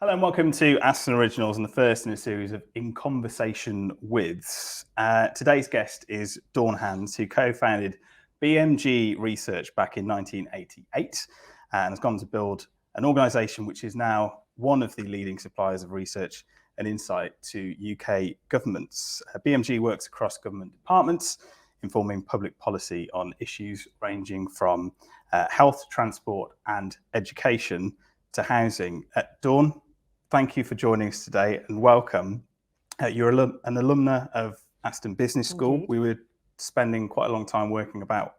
Hello and welcome to Aston Originals and the first in a series of In Conversation With. Today's guest is Dawn Hands, who co-founded BMG Research back in 1988 and has gone to build an organisation which is now one of the leading suppliers of research and insight to UK governments. BMG works across government departments, informing public policy on issues ranging from health, transport and education to housing. Dawn, thank you for joining us today and welcome. You're an alumna of Aston Business School. Indeed. We were spending quite a long time working about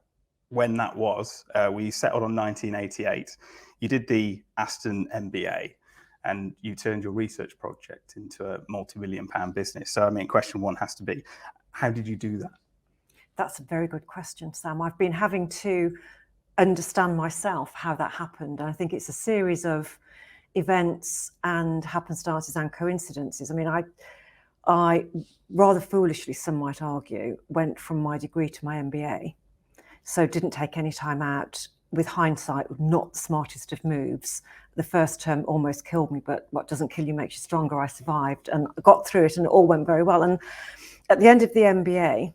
when that was. We settled on 1988. You did the Aston MBA and you turned your research project into a multi-million-pound business. So, I mean, question one has to be, how did you do that? That's a very good question, Sam. I've been having to understand myself how that happened. And I think it's a series of events and happenstances and coincidences. I mean, I rather foolishly, some might argue, went from my degree to my MBA. So didn't take any time out. With hindsight, not the smartest of moves. The first term almost killed me, but what doesn't kill you makes you stronger. I survived and got through it and it all went very well. And at the end of the MBA,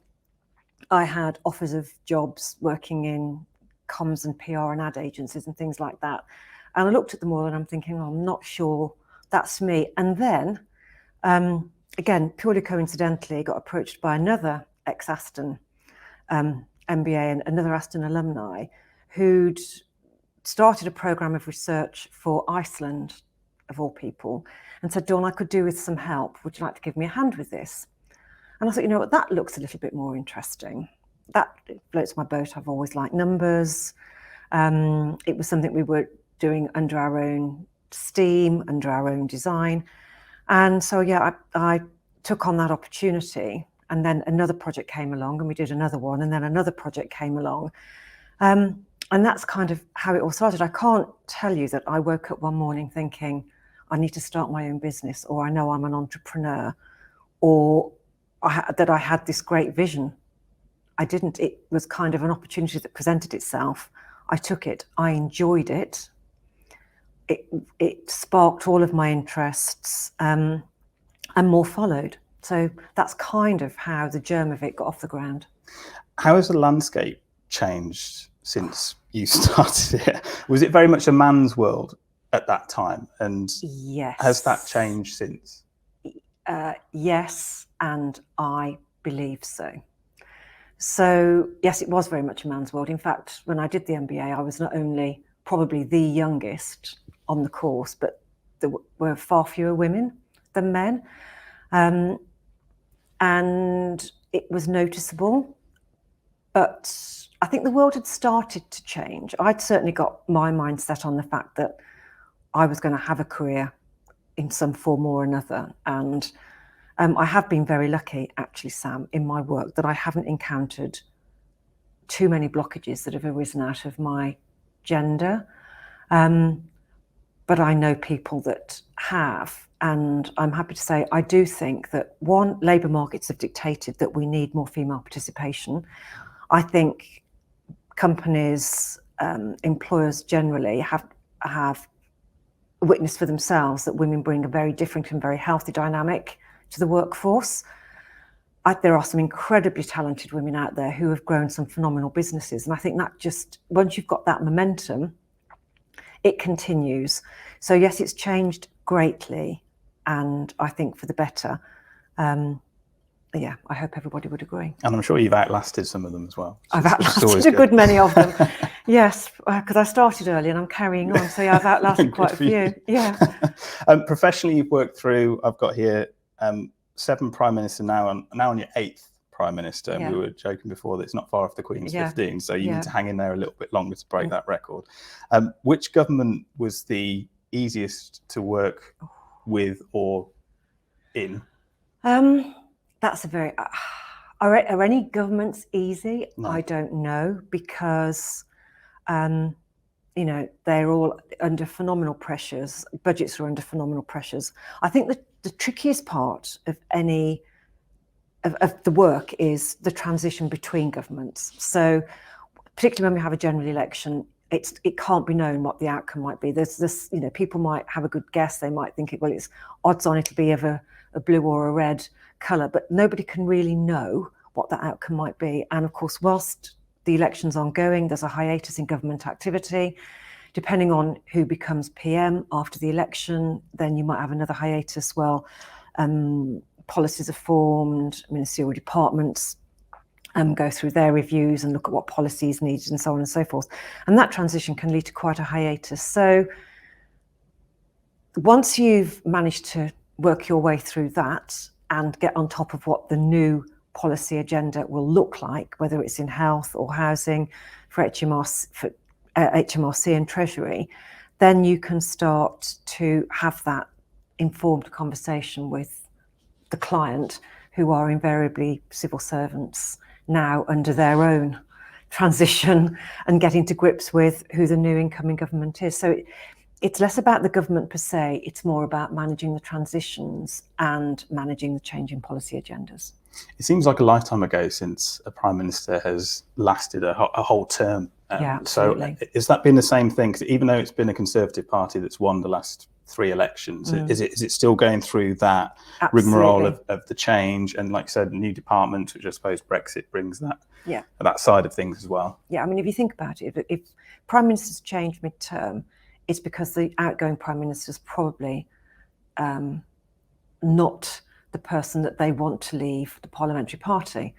I had offers of jobs working in comms and PR and ad agencies and things like that. And I looked at them all and I'm thinking, oh, I'm not sure that's me. And then, again, purely coincidentally, got approached by another ex-Aston MBA and another Aston alumni who'd started a programme of research for Iceland, of all people, and said, Dawn, I could do with some help. Would you like to give me a hand with this? And I thought, you know what, that looks a little bit more interesting. That floats my boat. I've always liked numbers. It was something we were doing under our own steam, under our own design. And so, yeah, I took on that opportunity. And then another project came along and we did another one. And then another project came along. And that's kind of how it all started. I can't tell you that I woke up one morning thinking, I need to start my own business, or I know I'm an entrepreneur, or that I had this great vision. I didn't. It was kind of an opportunity that presented itself. I took it. I enjoyed it. It sparked all of my interests, and more followed. So that's kind of how the germ of it got off the ground. How has the landscape changed since you started it? Was it very much a man's world at that time? And yes. Has that changed since? Yes, and I believe so. So yes, it was very much a man's world. In fact, when I did the MBA, I was not only probably the youngest on the course, but there were far fewer women than men. And it was noticeable, but I think the world had started to change. I'd certainly got my mind set on the fact that I was going to have a career in some form or another. And I have been very lucky, actually, Sam, in my work that I haven't encountered too many blockages that have arisen out of my gender. But I know people that have, and I'm happy to say I do think that, one, labour markets have dictated that we need more female participation. I think companies, employers generally have witnessed for themselves that women bring a very different and very healthy dynamic to the workforce. There are some incredibly talented women out there who have grown some phenomenal businesses. And I think that just, once you've got that momentum, it continues. So yes, it's changed greatly, and I think for the better. Yeah, I hope everybody would agree. And I'm sure you've outlasted some of them as well. I've outlasted a good many of them. Yes, because I started early and I'm carrying on. So yeah, I've outlasted quite a few. Yeah. Professionally, you've worked through, I've got here 7 prime ministers now on your 8th prime minister. And we were joking before that it's not far off the Queen's 15. So you need to hang in there a little bit longer to break that record. Which government was the easiest to work with or in? That's a very, are any governments easy? No. I don't know, because, you know, they're all under phenomenal pressures. Budgets are under phenomenal pressures. I think the trickiest part of any of the work is the transition between governments. So particularly when we have a general election, it can't be known what the outcome might be. There's this, people might have a good guess. They might think it's odds on it'll be of a blue or a red colour, but nobody can really know what that outcome might be. And of course, whilst the election's ongoing, there's a hiatus in government activity. Depending on who becomes PM after the election, then you might have another hiatus. Well, policies are formed, ministerial departments go through their reviews and look at what policies needed and so on and so forth. And that transition can lead to quite a hiatus. So once you've managed to work your way through that and get on top of what the new policy agenda will look like, whether it's in health or housing for HMRC and Treasury, then you can start to have that informed conversation with the client, who are invariably civil servants now under their own transition and getting to grips with who the new incoming government is. So it's less about the government per se, it's more about managing the transitions and managing the changing policy agendas. It seems like a lifetime ago since a Prime Minister has lasted a whole term. Yeah, absolutely. So has that been the same thing? 'Cause even though it's been a Conservative Party that's won the last 3 elections, is it still going through that rigmarole of the change? And like you said, new departments, which I suppose Brexit brings that side of things as well. Yeah, I mean, if you think about it, if Prime Ministers change mid-term, it's because the outgoing Prime Minister is probably not the person that they want to lead the parliamentary party.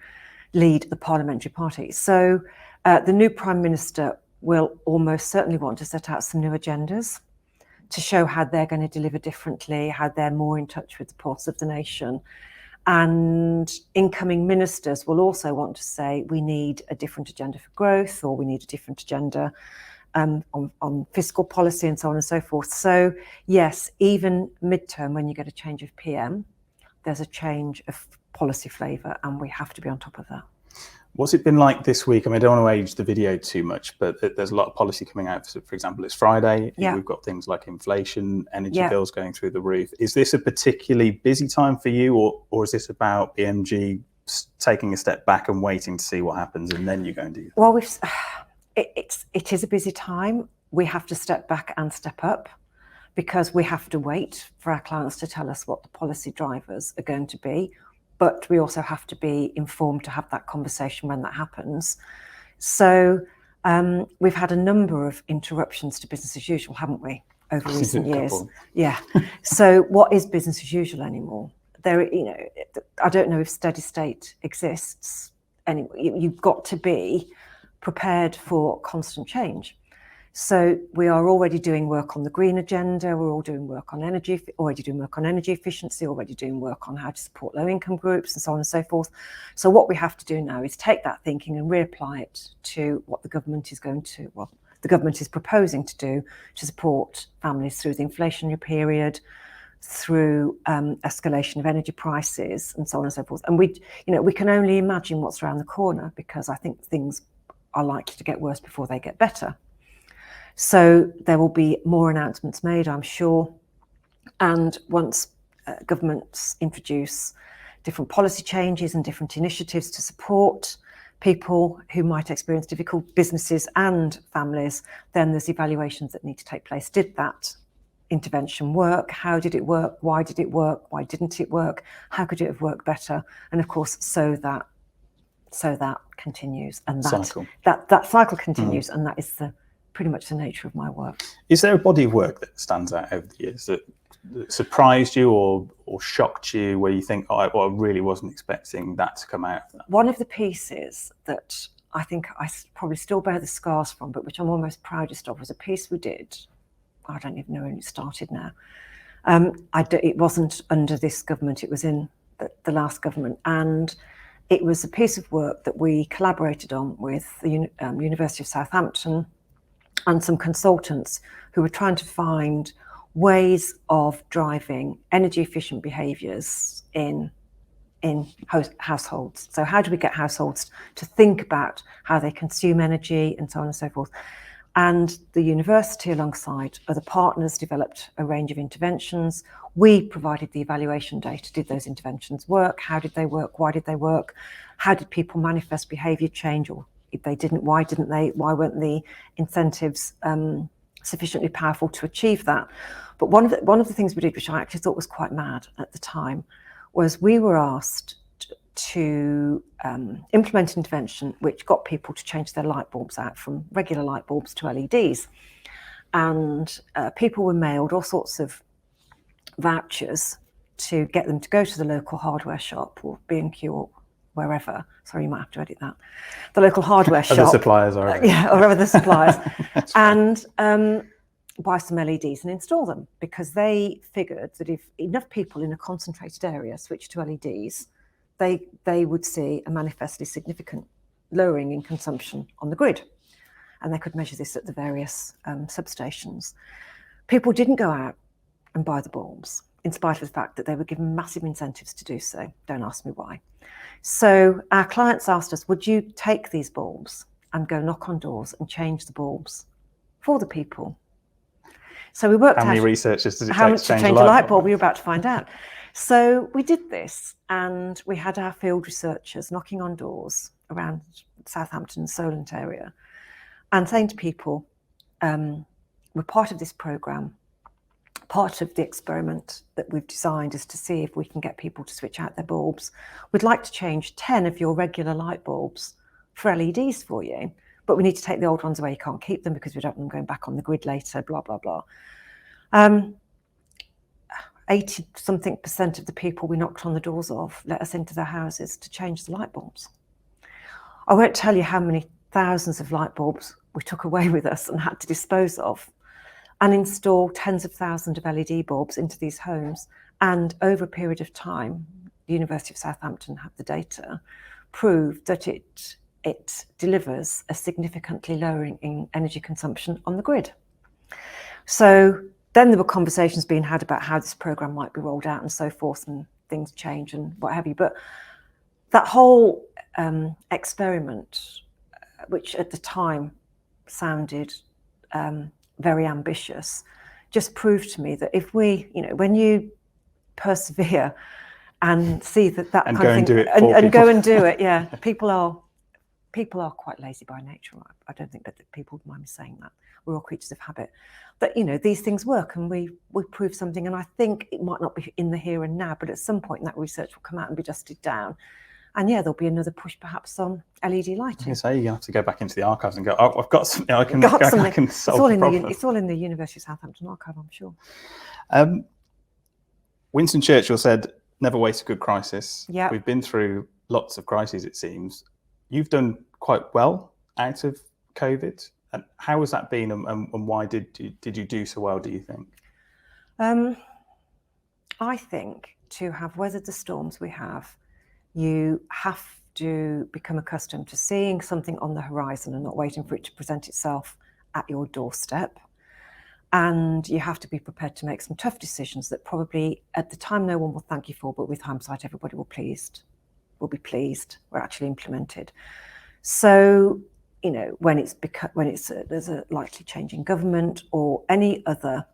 So the new Prime Minister will almost certainly want to set out some new agendas to show how they're going to deliver differently, how they're more in touch with the pulse of the nation. And incoming ministers will also want to say, we need a different agenda for growth, or we need a different agenda on fiscal policy and so on and so forth. So yes, even midterm, when you get a change of PM, there's a change of policy flavour, and we have to be on top of that. What's it been like this week? I mean, I don't want to age the video too much, but there's a lot of policy coming out. For example, it's Friday. Yeah. We've got things like inflation, energy bills going through the roof. Is this a particularly busy time for you, or is this about BMG taking a step back and waiting to see what happens, and then you go and do that? Well, it is a busy time. We have to step back and step up, because we have to wait for our clients to tell us what the policy drivers are going to be. But we also have to be informed to have that conversation when that happens. So we've had a number of interruptions to business as usual, haven't we, over recent years? Yeah. So what is business as usual anymore? I don't know if steady state exists anymore. You've got to be prepared for constant change. So we are already doing work on the green agenda. We're already doing work on energy efficiency, already doing work on how to support low income groups and so on and so forth. So what we have to do now is take that thinking and reapply it to what the government is proposing to do to support families through the inflationary period, through escalation of energy prices and so on and so forth. And we can only imagine what's around the corner, because I think things are likely to get worse before they get better. So there will be more announcements made, I'm sure. And once governments introduce different policy changes and different initiatives to support people who might experience difficult, businesses and families, then there's evaluations that need to take place. Did that intervention work? How did it work? Why did it work? Why didn't it work? How could it have worked better? And of course, so that continues, and that cycle continues, and that is pretty much the nature of my work. Is there a body of work that stands out over the years that surprised you or shocked you, where you think, I really wasn't expecting that to come out? One of the pieces that I think I probably still bear the scars from, but which I'm almost proudest of, was a piece we did. I don't even know when it started now. It wasn't under this government, it was in the last government. And it was a piece of work that we collaborated on with the University of Southampton and some consultants who were trying to find ways of driving energy efficient behaviours in households. So how do we get households to think about how they consume energy and so on and so forth? And the university, alongside other partners, developed a range of interventions. We provided the evaluation data. Did those interventions work? How did they work? Why did they work? How did people manifest behaviour change or If they didn't, why didn't they? Why weren't the incentives sufficiently powerful to achieve that? But one of the things we did, which I actually thought was quite mad at the time, was we were asked to implement an intervention which got people to change their light bulbs out from regular light bulbs to LEDs. And people were mailed all sorts of vouchers to get them to go to the local hardware shop or B&Q or wherever. Sorry, you might have to edit that. The local hardware shop. Other suppliers are. Yeah, or other suppliers. And buy some LEDs and install them, because they figured that if enough people in a concentrated area switched to LEDs, they would see a manifestly significant lowering in consumption on the grid. And they could measure this at the various substations. People didn't go out and buy the bulbs, in spite of the fact that they were given massive incentives to do so. Don't ask me why. So our clients asked us, would you take these bulbs and go knock on doors and change the bulbs for the people? So we worked out how many researchers does it how take much to change a a light bulb. We were about to find out. So we did this, and we had our field researchers knocking on doors around Southampton and Solent area and saying to people, we're part of this programme. Part of the experiment that we've designed is to see if we can get people to switch out their bulbs. We'd like to change 10 of your regular light bulbs for LEDs for you, but we need to take the old ones away. You can't keep them because we don't want them going back on the grid later, blah, blah, blah. 80-something% of the people we knocked on the doors of let us into their houses to change the light bulbs. I won't tell you how many thousands of light bulbs we took away with us and had to dispose of, and install tens of thousands of LED bulbs into these homes. And over a period of time, the University of Southampton have the data, proved that it delivers a significantly lowering in energy consumption on the grid. So then there were conversations being had about how this programme might be rolled out and so forth, and things change and what have you. But that whole experiment, which at the time sounded very ambitious, just proved to me that if we, when you persevere and see that kind of thing, and go and do it, yeah, people are quite lazy by nature. I don't think that people would mind me saying that. We're all creatures of habit. But these things work, and we prove something. And I think it might not be in the here and now, but at some point that research will come out and be dusted down. And yeah, there'll be another push perhaps on LED lighting. So you're going to have to go back into the archives and go, oh, I've got something I can solve the problem. It's all in the University of Southampton archive, I'm sure. Winston Churchill said, never waste a good crisis. Yeah. We've been through lots of crises, it seems. You've done quite well out of COVID. And how has that been, and why did you do so well, do you think? I think to have weathered the storms we have, you have to become accustomed to seeing something on the horizon and not waiting for it to present itself at your doorstep. And you have to be prepared to make some tough decisions that probably at the time no one will thank you for, but with hindsight everybody will be pleased were actually implemented. So when there's a likely change in government or any other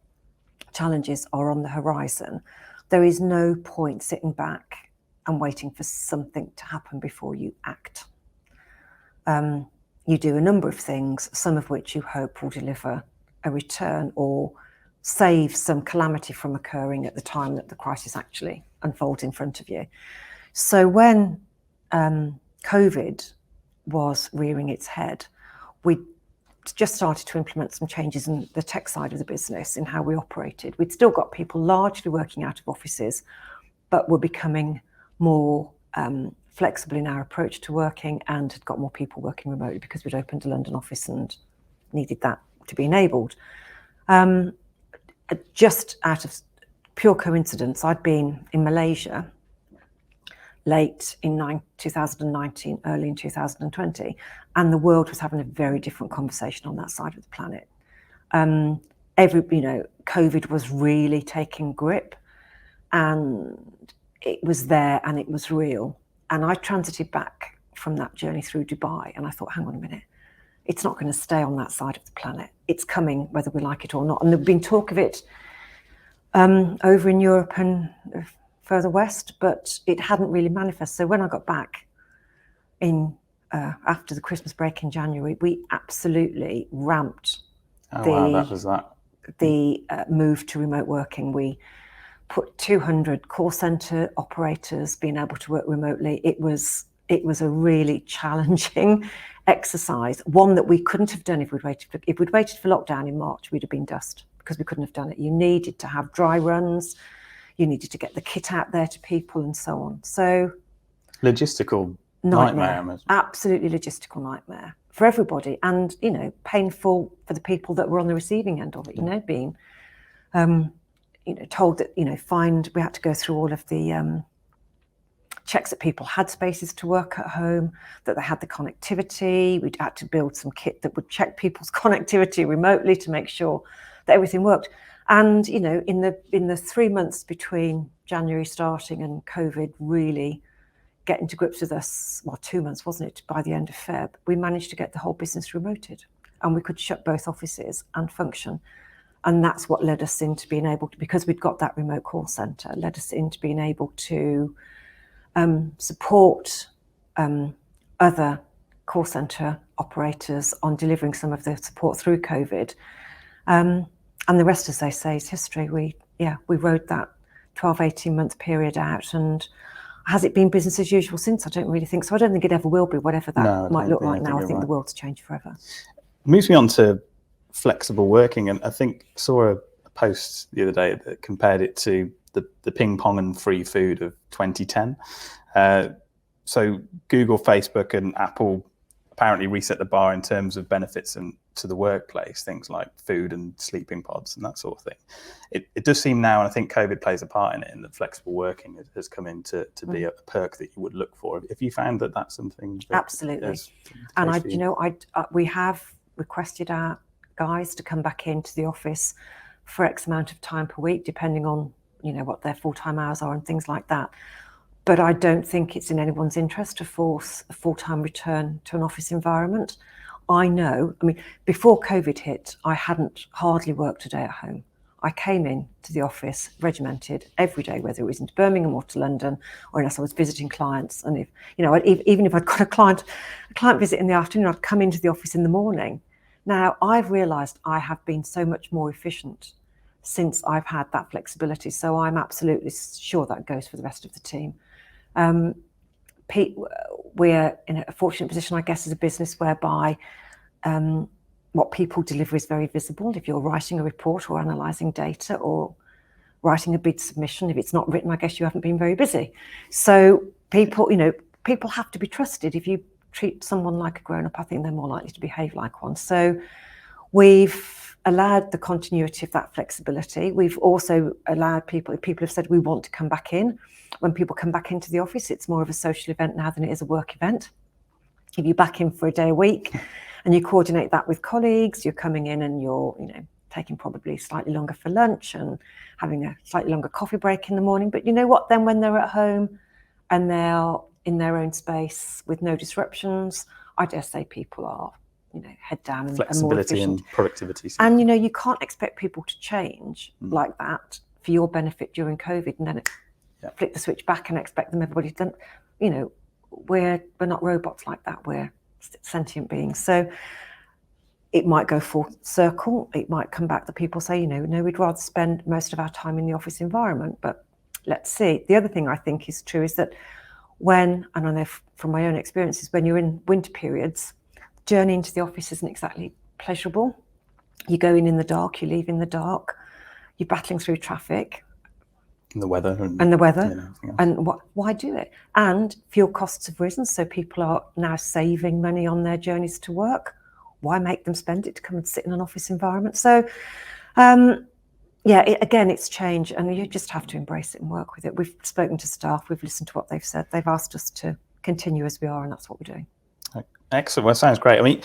challenges are on the horizon, there is no point sitting back and waiting for something to happen before you act. You do a number of things, some of which you hope will deliver a return or save some calamity from occurring at the time that the crisis actually unfolds in front of you. So when COVID was rearing its head, we just started to implement some changes in the tech side of the business, in how we operated. We'd still got people largely working out of offices, but were becoming more flexible in our approach to working, and had got more people working remotely because we'd opened a London office and needed that to be enabled. Just out of pure coincidence, I'd been in Malaysia late in 2019, early in 2020, and the world was having a very different conversation on that side of the planet. COVID was really taking grip, and it was there and it was real. And I transited back from that journey through Dubai, and I thought, hang on a minute, it's not going to stay on that side of the planet. It's coming whether we like it or not. And there'd been talk of it over in Europe and further west, but it hadn't really manifested. So when I got back in after the Christmas break in January, we absolutely ramped the move to remote working. We put 200 call center operators being able to work remotely. It was a really challenging exercise, one that we couldn't have done if we'd waited for lockdown in March. We'd have been dust, because we couldn't have done it. You needed to have dry runs, you needed to get the kit out there to people, and so on. So logistical nightmare. Absolutely logistical nightmare for everybody, and painful for the people that were on the receiving end of it. Being told that we had to go through all of the checks that people had spaces to work at home, that they had the connectivity. We'd had to build some kit that would check people's connectivity remotely to make sure that everything worked. And in the 3 months between January starting and COVID really getting to grips with us, 2 months, wasn't it, by the end of Feb, we managed to get the whole business remoted, and we could shut both offices and function. And that's what led us into being able to, because we'd got that remote call centre, led us into being able to support other call centre operators on delivering some of the support through COVID. And the rest, as they say, is history. We rode that 12, 18-month period out, and has it been business as usual since? I don't really think so. I don't think it ever will be, whatever that might look like now. I think the world's changed forever. Moves me on to flexible working, and I think I saw a post the other day that compared it to the ping pong and free food of 2010. So Google, Facebook, and Apple apparently reset the bar in terms of benefits and to the workplace, things like food and sleeping pods and that sort of thing. It does seem now, and I think COVID plays a part in it, and that flexible working has come in to be a perk that you would look for. If you found that that's something that absolutely, and we have requested our guys to come back into the office for X amount of time per week, depending on what their full-time hours are and things like that. But I don't think it's in anyone's interest to force a full-time return to an office environment. Before COVID hit, I hadn't hardly worked a day at home. I came in to the office regimented every day, whether it was into Birmingham or to London, or unless I was visiting clients. And even if I'd got a client visit in the afternoon, I'd come into the office in the morning. Now, I've realised I have been so much more efficient since I've had that flexibility. So I'm absolutely sure that goes for the rest of the team. We're in a fortunate position, I guess, as a business whereby what people deliver is very visible. If you're writing a report or analysing data or writing a bid submission, if it's not written, I guess you haven't been very busy. So people have to be trusted. If you treat someone like a grown-up, I think they're more likely to behave like one. So we've allowed the continuity of that flexibility. We've also allowed people have said we want to come back in. When people come back into the office, it's more of a social event now than it is a work event. If you're back in for a day a week and you coordinate that with colleagues, you're coming in and you're taking probably slightly longer for lunch and having a slightly longer coffee break in the morning. But you know what, then when they're at home and they're in their own space with no disruptions, I dare say people are head down and more efficient. And productivity. And you can't expect people to change like that for your benefit during COVID and then flick the switch back and expect everybody's done. We're not robots like that. We're sentient beings. So it might go full circle. It might come back that people say, no, we'd rather spend most of our time in the office environment. But let's see. The other thing I think is true is that and I know from my own experiences, when you're in winter periods, journey into the office isn't exactly pleasurable. You go in the dark, you leave in the dark, you're battling through traffic. And the weather. And why do it? And fuel costs have risen, so people are now saving money on their journeys to work. Why make them spend it to come and sit in an office environment? So, it's change, and you just have to embrace it and work with it. We've spoken to staff, we've listened to what they've said. They've asked us to continue as we are, and that's what we're doing. Excellent. Well, sounds great.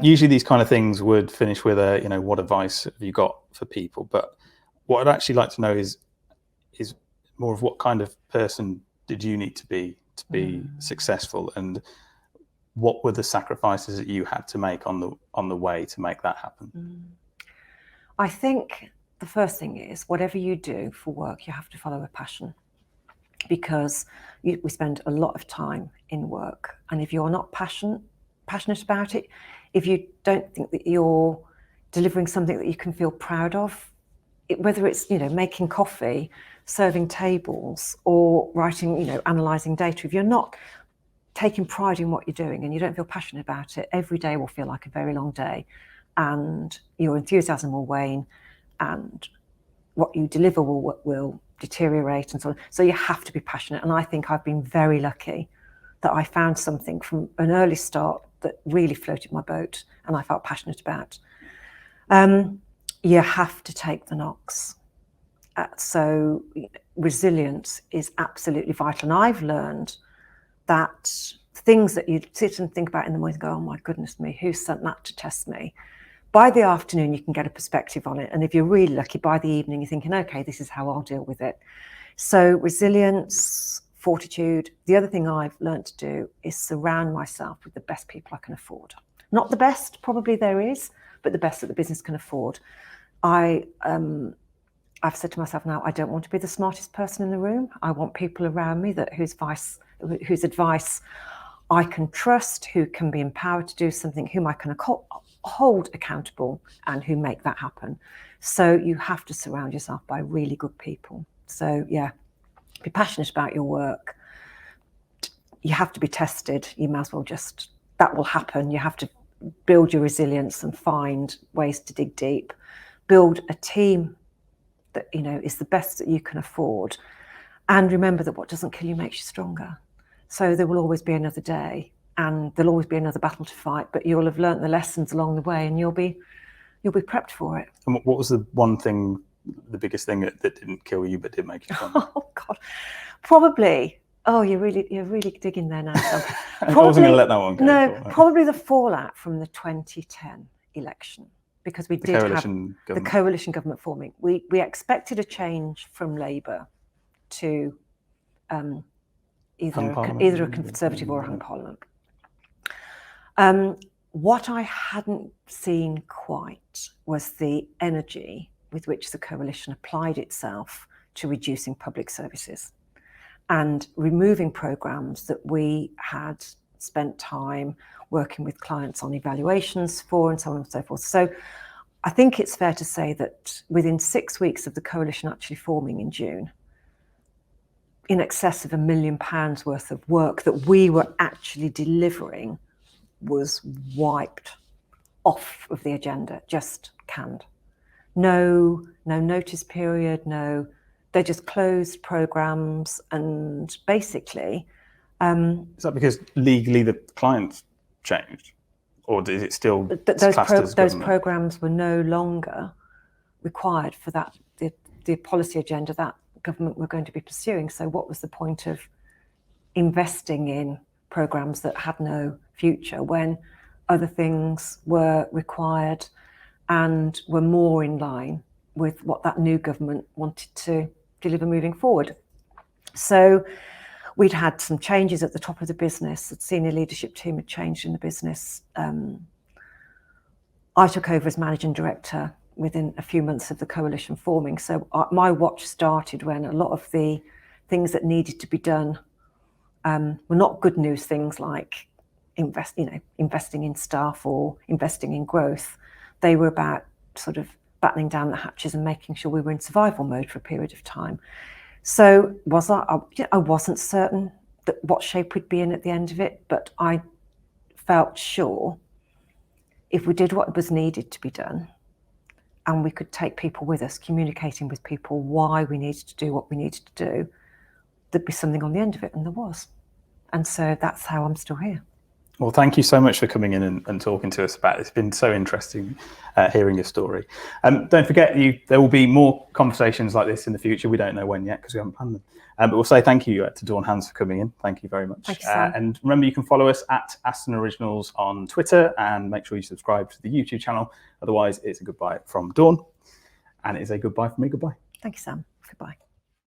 Usually these kind of things would finish with what advice have you got for people? But what I'd actually like to know is more of what kind of person did you need to be successful, and what were the sacrifices that you had to make on the way to make that happen? I think the first thing is, whatever you do for work, you have to follow a passion. because we spend a lot of time in work, and if you're not passionate about it, if you don't think that you're delivering something that you can feel proud of, whether it's making coffee, serving tables, or writing, analysing data, if you're not taking pride in what you're doing and you don't feel passionate about it, every day will feel like a very long day, and your enthusiasm will wane, and what you deliver will deteriorate, and so on. So you have to be passionate, and I think I've been very lucky that I found something from an early start that really floated my boat and I felt passionate about. You have to take the knocks. So resilience is absolutely vital, and I've learned that things that you sit and think about in the morning and go, oh my goodness me, who sent that to test me? By the afternoon, you can get a perspective on it. And if you're really lucky, by the evening, you're thinking, okay, this is how I'll deal with it. So resilience, fortitude. The other thing I've learned to do is surround myself with the best people I can afford. Not the best, probably there is, but the best that the business can afford. I've said to myself now, I don't want to be the smartest person in the room. I want people around me whose advice I can trust, who can be empowered to do something, whom I can hold accountable, and who make that happen. So you have to surround yourself by really good people. So yeah, be passionate about your work. You have to be tested. You might as well that will happen. You have to build your resilience and find ways to dig deep. Build a team that is the best that you can afford. And remember that what doesn't kill you makes you stronger. So there will always be another day, and there'll always be another battle to fight, but you'll have learnt the lessons along the way, and you'll be prepped for it. And what was the one thing, the biggest thing that didn't kill you but did make you stronger? Oh God, probably. Oh, you're really digging there now. So I wasn't going to let that one go. No, probably the fallout from the 2010 election, because we did have the coalition government forming. We expected a change from Labour to either a Conservative or a hung parliament. What I hadn't seen quite was the energy with which the coalition applied itself to reducing public services and removing programmes that we had spent time working with clients on evaluations for, and so on and so forth. So I think it's fair to say that within 6 weeks of the coalition actually forming in June, in excess of £1 million worth of work that we were actually delivering was wiped off of the agenda, just canned. No notice period, they just closed programmes, and basically... Is that because legally the clients changed? Or is it still those programmes were no longer required for that, the policy agenda that government were going to be pursuing? So what was the point of investing in programmes that had no future when other things were required and were more in line with what that new government wanted to deliver moving forward? So we'd had some changes at the top of the business. The senior leadership team had changed in the business. I took over as managing director within a few months of the coalition forming. So my watch started when a lot of the things that needed to be done were not good news things like investing in staff or investing in growth. They were about sort of battening down the hatches and making sure we were in survival mode for a period of time. So I wasn't certain that what shape we'd be in at the end of it, but I felt sure if we did what was needed to be done, and we could take people with us, communicating with people why we needed to do what we needed to do, there'd be something on the end of it, and there was. And so that's how I'm still here. Well, thank you so much for coming in and talking to us about it. It's been so interesting hearing your story. Don't forget, there will be more conversations like this in the future. We don't know when yet because we haven't planned them. But we'll say thank you to Dawn Hands for coming in. Thank you very much. Thank you, Sam. And remember, you can follow us at Aston Originals on Twitter, and make sure you subscribe to the YouTube channel. Otherwise, it's a goodbye from Dawn, and it's a goodbye from me. Goodbye. Thank you, Sam. Goodbye.